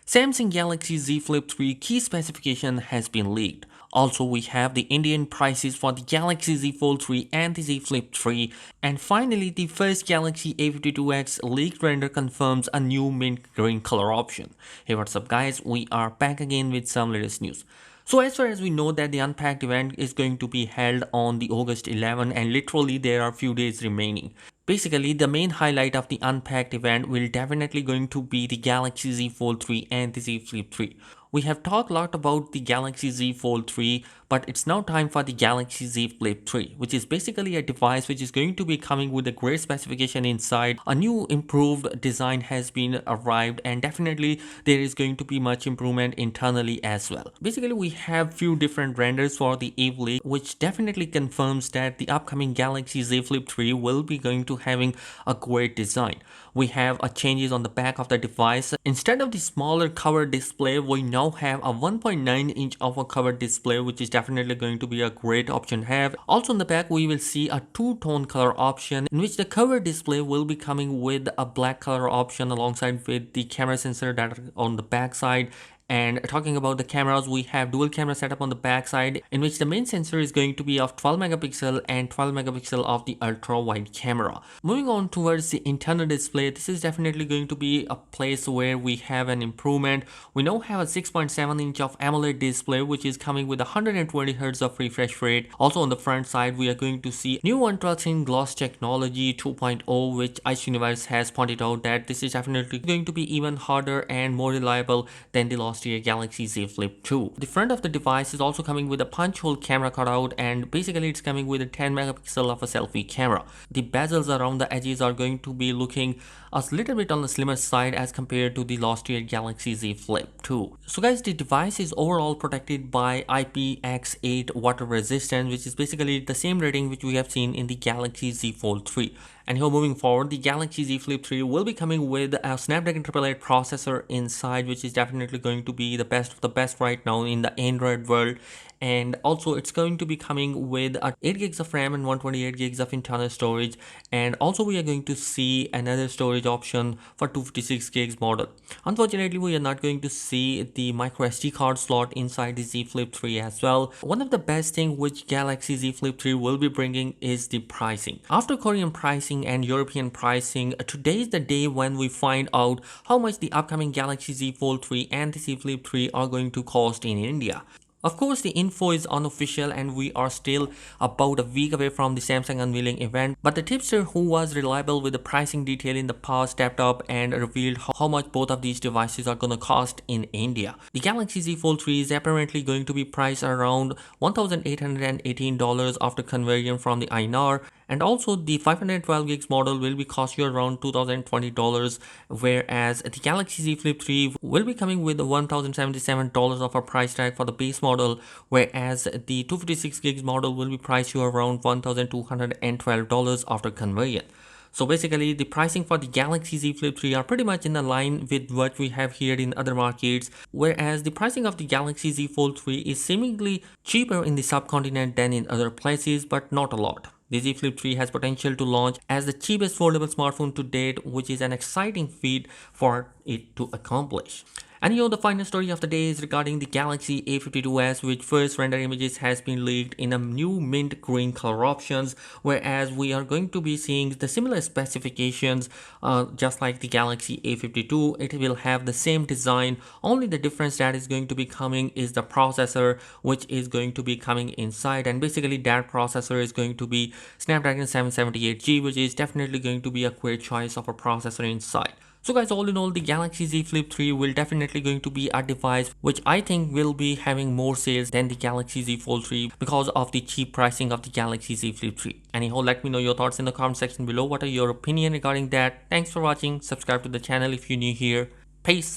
Samsung Galaxy Z Flip 3 key specification has been leaked. Also, we have the Indian prices for the Galaxy Z Fold 3 and the Z Flip 3. And finally, the First Galaxy A52s leaked render confirms a new mint green color option. Hey, what's up guys? We are back again with some latest news. So as far as we know that the Unpacked event is going to be held on the August 11 and literally there are few days remaining. Basically, the main highlight of the Unpacked event will definitely going to be the Galaxy Z Fold 3 and the Z Flip 3. We have talked a lot about the Galaxy Z Fold 3, but it's now time for the Galaxy Z Flip 3, which is basically a device which is going to be coming with a great specification inside. A new improved design has been arrived and definitely there is going to be much improvement internally as well. Basically, we have few different renders for the Eve leak, which definitely confirms that the upcoming Galaxy Z Flip 3 will be going to having a great design. We have a changes on the back of the device. Instead of the smaller cover display, we now have a 1.9 inch of a cover display, which is definitely going to be a great option to have. Also on the back, we will see a two-tone color option in which the cover display will be coming with a black color option alongside with the camera sensor that are on the back side. And talking about the cameras, we have dual camera setup on the back side in which the main sensor is going to be of 12 megapixel and 12 megapixel of the ultra wide camera. Moving on towards the internal display, this is definitely going to be a place where we have an improvement. We now have a 6.7 inch of AMOLED display which is coming with 120 Hz of refresh rate. Also on the front side, we are going to see new ultra-thin gloss technology 2.0, which Ice Universe has pointed out that this is definitely going to be even harder and more reliable than the last year Galaxy Z Flip 2. The front of the device is also coming with a punch hole camera cutout, and basically it's coming with a 10 megapixel of a selfie camera. The bezels around the edges are going to be looking a little bit on the slimmer side as compared to the last year Galaxy Z Flip 2. So guys, the device is overall protected by IPX8 water resistance, which is basically the same rating which we have seen in the Galaxy Z Fold 3. And here moving forward, the Galaxy Z Flip 3 will be coming with a Snapdragon 888 processor inside, which is definitely going to be the best of the best right now in the Android world. And also it's going to be coming with 8 gigs of RAM and 128 gigs of internal storage. And also we are going to see another storage option for 256 gigs model. Unfortunately, we are not going to see the micro SD card slot inside the Z Flip 3 as well. One of the best thing which Galaxy Z Flip 3 will be bringing is the pricing. After Korean pricing and European pricing, today is the day when we find out how much the upcoming Galaxy Z Fold 3 and the Z Flip 3 are going to cost in India. Of course, the info is unofficial and we are still about a week away from the Samsung unveiling event, but the tipster who was reliable with the pricing detail in the past stepped up and revealed how much both of these devices are going to cost in India. The Galaxy Z Fold 3 is apparently going to be priced around $1,818 after conversion from the INR, and also the 512 gigs model will be cost you around $2,020, whereas the Galaxy Z Flip 3 will be coming with $1,077 of a price tag for the base model, whereas the 256 gigs model will be priced you around $1,212 after conversion. So basically, the pricing for the Galaxy Z Flip 3 are pretty much in line with what we have here in other markets, whereas the pricing of the Galaxy Z Fold 3 is seemingly cheaper in the subcontinent than in other places, but not a lot. The Z Flip 3 has potential to launch as the cheapest foldable smartphone to date, which is an exciting feat for it to accomplish. And the final story of the day is regarding the Galaxy A52s, which first render images has been leaked in a new mint green color options, whereas we are going to be seeing the similar specifications just like the Galaxy A52. It will have the same design, only the difference that is going to be coming is the processor, which is going to be coming inside, and basically that processor is going to be Snapdragon 778G, which is definitely going to be a great choice of a processor inside. So guys, all in all, the Galaxy Z Flip 3 will definitely going to be a device which I think will be having more sales than the Galaxy Z Fold 3 because of the cheap pricing of the Galaxy Z Flip 3. Anyhow, let me know your thoughts in the comment section below. What are your opinion regarding that? Thanks for watching. Subscribe to the channel if you're new here. Peace.